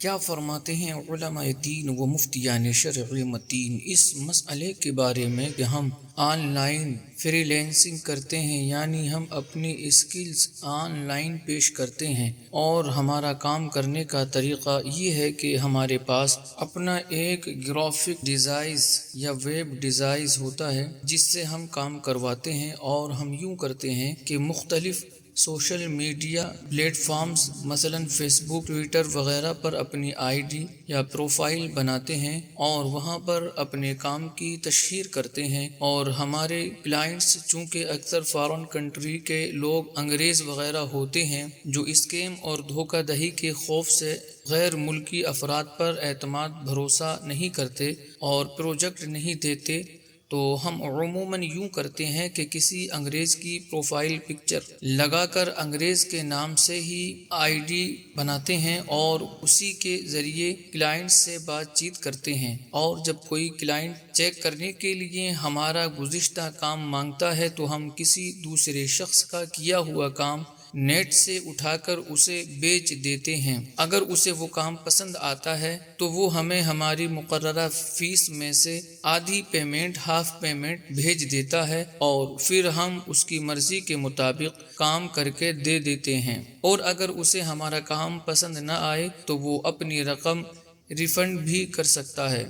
کیا فرماتے ہیں علماء دین و مفتیان شرع متین اس مسئلے کے بارے میں کہ ہم آن لائن فری لینسنگ کرتے ہیں، یعنی ہم اپنی اسکلز آن لائن پیش کرتے ہیں، اور ہمارا کام کرنے کا طریقہ یہ ہے کہ ہمارے پاس اپنا ایک گرافک ڈیزائن یا ویب ڈیزائن ہوتا ہے جس سے ہم کام کرواتے ہیں، اور ہم یوں کرتے ہیں کہ مختلف سوشل میڈیا پلیٹ فارمز مثلا فیس بک، ٹویٹر وغیرہ پر اپنی آئی ڈی یا پروفائل بناتے ہیں اور وہاں پر اپنے کام کی تشہیر کرتے ہیں۔ اور ہمارے کلائنٹس چونکہ اکثر فارن کنٹری کے لوگ انگریز وغیرہ ہوتے ہیں جو اسکیم اور دھوکہ دہی کے خوف سے غیر ملکی افراد پر اعتماد بھروسہ نہیں کرتے اور پروجیکٹ نہیں دیتے، تو ہم عموماً یوں کرتے ہیں کہ کسی انگریز کی پروفائل پکچر لگا کر انگریز کے نام سے ہی آئی ڈی بناتے ہیں اور اسی کے ذریعے کلائنٹ سے بات چیت کرتے ہیں، اور جب کوئی کلائنٹ چیک کرنے کے لیے ہمارا گزشتہ کام مانگتا ہے تو ہم کسی دوسرے شخص کا کیا ہوا کام نیٹ سے اٹھا کر اسے بیچ دیتے ہیں۔ اگر اسے وہ کام پسند آتا ہے تو وہ ہمیں ہماری مقررہ فیس میں سے آدھی پیمنٹ، ہاف پیمنٹ بھیج دیتا ہے، اور پھر ہم اس کی مرضی کے مطابق کام کر کے دے دیتے ہیں، اور اگر اسے ہمارا کام پسند نہ آئے تو وہ اپنی رقم ریفنڈ بھی کر سکتا ہے۔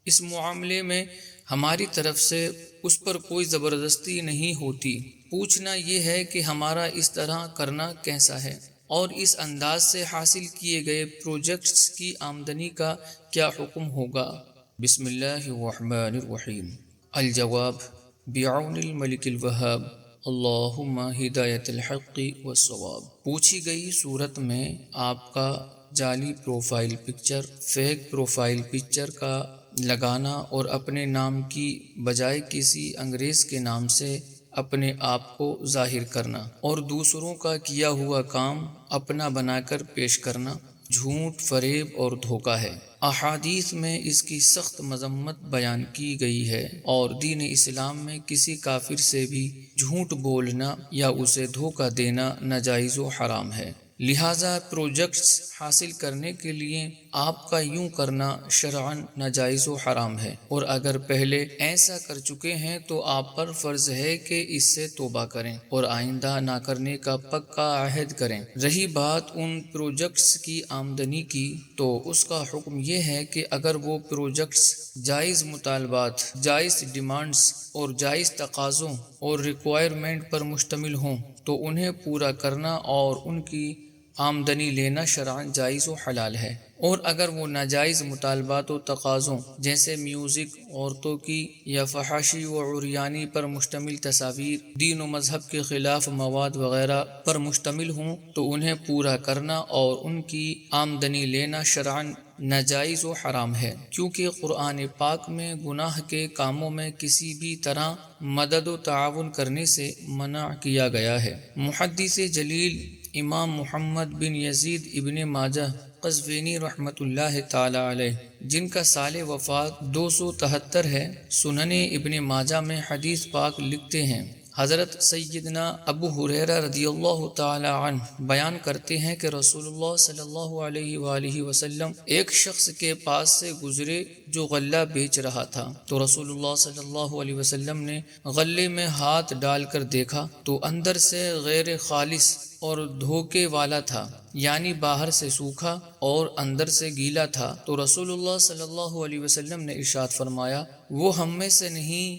اس معاملے میں ہماری طرف سے اس پر کوئی زبردستی نہیں ہوتی۔ پوچھنا یہ ہے کہ ہمارا اس طرح کرنا کیسا ہے، اور اس انداز سے حاصل کیے گئے پروجیکٹس کی آمدنی کا کیا حکم ہوگا؟ بسم اللہ الرحمن الرحیم۔ الجواب: بعون الملک الوہاب، اللہم ہدایت الحق والصواب۔ پوچھی گئی صورت میں آپ کا جعلی profile picture, fake profile picture کا لگانا اور اپنے نام کی بجائے کسی انگریز کے نام سے اپنے آپ کو ظاہر کرنا اور دوسروں کا کیا ہوا کام اپنا بنا کر پیش کرنا، جھوٹ، فریب اور دھوکہ ہے۔ احادیث میں اس کی سخت مذمت بیان کی گئی ہے، اور دین اسلام میں کسی کافر سے بھی جھوٹ بولنا یا اسے دھوکہ دینا ناجائز و حرام ہے۔ لہٰذا پروجیکٹس حاصل کرنے کے لیے آپ کا یوں کرنا شرعاً ناجائز و حرام ہے، اور اگر پہلے ایسا کر چکے ہیں تو آپ پر فرض ہے کہ اس سے توبہ کریں اور آئندہ نہ کرنے کا پکا عہد کریں۔ رہی بات ان پروجیکٹس کی آمدنی کی، تو اس کا حکم یہ ہے کہ اگر وہ پروجیکٹس جائز مطالبات، جائز ڈیمانڈز اور جائز تقاضوں اور ریکوائرمنٹ پر مشتمل ہوں تو انہیں پورا کرنا اور ان کی آمدنی لینا شرعاً جائز و حلال ہے، اور اگر وہ ناجائز مطالبات و تقاضوں جیسے میوزک، عورتوں کی یا فحاشی و عریانی پر مشتمل تصاویر، دین و مذہب کے خلاف مواد وغیرہ پر مشتمل ہوں تو انہیں پورا کرنا اور ان کی آمدنی لینا شرعاً ناجائز و حرام ہے، کیونکہ قرآن پاک میں گناہ کے کاموں میں کسی بھی طرح مدد و تعاون کرنے سے منع کیا گیا ہے۔ محدث جلیل امام محمد بن یزید ابن ماجہ قزوینی رحمۃ اللہ تعالی علیہ، جن کا سال وفات 273 ہے، سنن ابن ماجہ میں حدیث پاک لکھتے ہیں، حضرت سیدنا ابو ہریرہ رضی اللہ تعالی عنہ بیان کرتے ہیں کہ رسول اللہ صلی اللہ علیہ وآلہ وسلم ایک شخص کے پاس سے گزرے جو غلہ بیچ رہا تھا، تو رسول اللہ صلی اللہ علیہ وسلم نے غلے میں ہاتھ ڈال کر دیکھا تو اندر سے غیر خالص اور دھوکے والا تھا، یعنی باہر سے سوکھا اور اندر سے گیلا تھا، تو رسول اللہ صلی اللہ علیہ وسلم نے ارشاد فرمایا، وہ ہم میں سے نہیں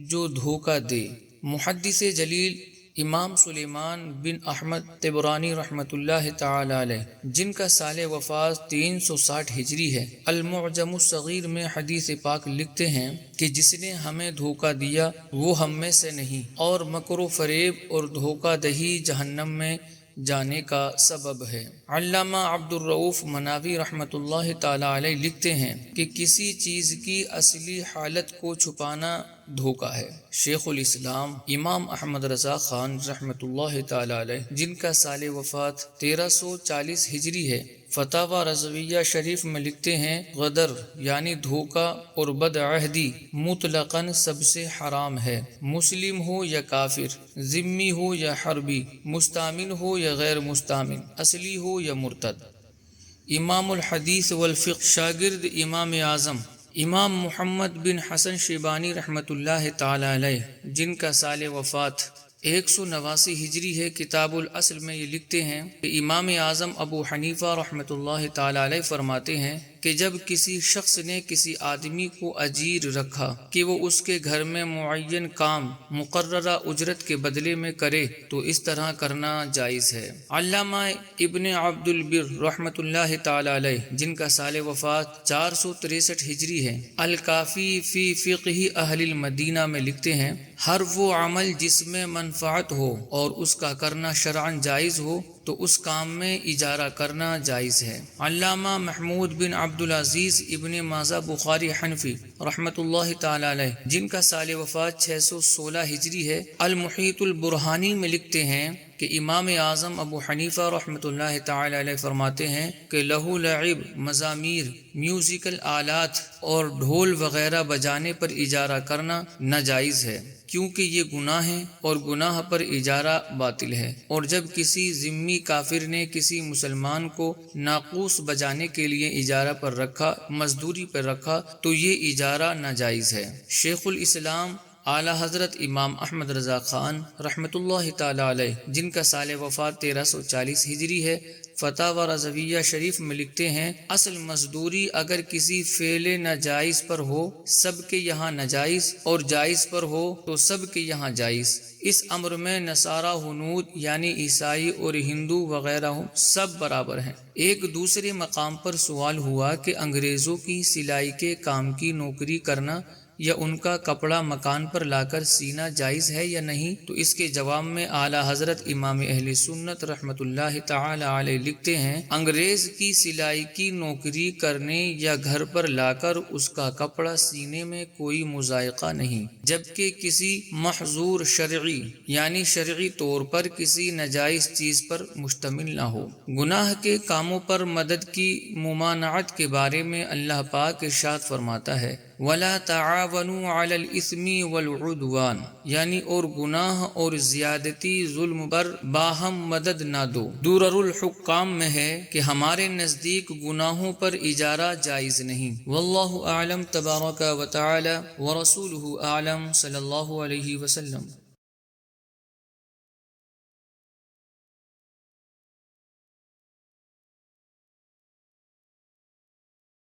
جو دھوکہ دے۔ محدث جلیل امام سلیمان بن احمد طبرانی رحمۃ اللہ تعالی علیہ، جن کا سال وفات 360 ہجری ہے، المعجم الصغیر میں حدیث پاک لکھتے ہیں کہ جس نے ہمیں دھوکہ دیا وہ ہم میں سے نہیں، اور مکر و فریب اور دھوکہ دہی جہنم میں جانے کا سبب ہے۔ علامہ عبد الرؤف مناوی رحمۃ اللہ تعالی علیہ لکھتے ہیں کہ کسی چیز کی اصلی حالت کو چھپانا دھوکہ ہے۔ شیخ الاسلام امام احمد رضا خان رحمۃ اللہ تعالی علیہ، جن کا سال وفات 1340 ہجری ہے، فتاوی رضویہ شریف میں لکھتے ہیں، غدر یعنی دھوکہ اور بدعہدی مطلقاً سب سے حرام ہے، مسلم ہو یا کافر، ذمی ہو یا حربی، مستامن ہو یا غیر مستامن، اصلی ہو یا مرتد۔ امام الحدیث والفقہ، شاگرد امام اعظم امام محمد بن حسن شیبانی رحمۃ اللہ تعالی علیہ، جن کا سال وفات 189 ہجری ہے، کتاب الاصل میں یہ لکھتے ہیں کہ امام اعظم ابو حنیفہ رحمۃ اللہ تعالی علیہ فرماتے ہیں کہ جب کسی شخص نے کسی آدمی کو اجیر رکھا کہ وہ اس کے گھر میں معین کام مقررہ اجرت کے بدلے میں کرے تو اس طرح کرنا جائز ہے۔ علامہ ابن عبد البر رحمۃ اللہ تعالی علیہ، جن کا سال وفات 463 ہجری ہے، الکافی فی فقہ اہل المدینہ میں لکھتے ہیں ہر وہ عمل جس میں منفعت ہو اور اس کا کرنا شرعاً جائز ہو تو اس کام میں اجارہ کرنا جائز ہے۔ علامہ محمود بن عبد العزیز ابن مازہ بخاری حنفی رحمۃ اللہ تعالی علیہ، جن کا سال وفات 616 ہجری ہے، المحیط البرہانی میں لکھتے ہیں کہ امام اعظم ابو حنیفہ رحمۃ اللہ تعالی علیہ فرماتے ہیں کہ لہو لعب، مزامیر، میوزیکل آلات اور ڈھول وغیرہ بجانے پر اجارہ کرنا ناجائز ہے، کیونکہ یہ گناہ ہے اور گناہ پر اجارہ باطل ہے۔ اور جب کسی ذمی کافر نے کسی مسلمان کو ناقوس بجانے کے لیے اجارہ پر رکھا، مزدوری پر رکھا، تو یہ اجارہ ناجائز ہے۔ شیخ الاسلام اعلی حضرت امام احمد رضا خان رحمۃ اللہ تعالی علیہ، جن کا سال وفات 1340 ہجری ہے، فتاوی رضویہ شریف میں لکھتے ہیں اصل مزدوری اگر کسی فعل ناجائز پر ہو سب کے یہاں ناجائز، اور جائز پر ہو تو سب کے یہاں جائز۔ اس امر میں نصارہ، ہنود یعنی عیسائی اور ہندو وغیرہ سب برابر ہیں۔ ایک دوسرے مقام پر سوال ہوا کہ انگریزوں کی سلائی کے کام کی نوکری کرنا یا ان کا کپڑا مکان پر لا کر سینا جائز ہے یا نہیں، تو اس کے جواب میں اعلی حضرت امام اہل سنت رحمۃ اللہ تعالی علیہ لکھتے ہیں انگریز کی سلائی کی نوکری کرنے یا گھر پر لا کر اس کا کپڑا سینے میں کوئی مضائقہ نہیں، جبکہ کسی محظور شرعی یعنی شرعی طور پر کسی ناجائز چیز پر مشتمل نہ ہو۔ گناہ کے کاموں پر مدد کی ممانعت کے بارے میں اللہ پاک ارشاد فرماتا ہے وَلَا تَعَاوَنُوا عَلَى الْإِثْمِ وَالْعُدْوَانِ، یعنی اور گناہ اور زیادتی ظلم پر باہم مدد نہ دو۔ درر الحکام میں ہے کہ ہمارے نزدیک گناہوں پر اجارہ جائز نہیں۔ واللہ اعلم تبارک و تعالی ورسولہ اعلم، صلی اللہ علیہ وسلم۔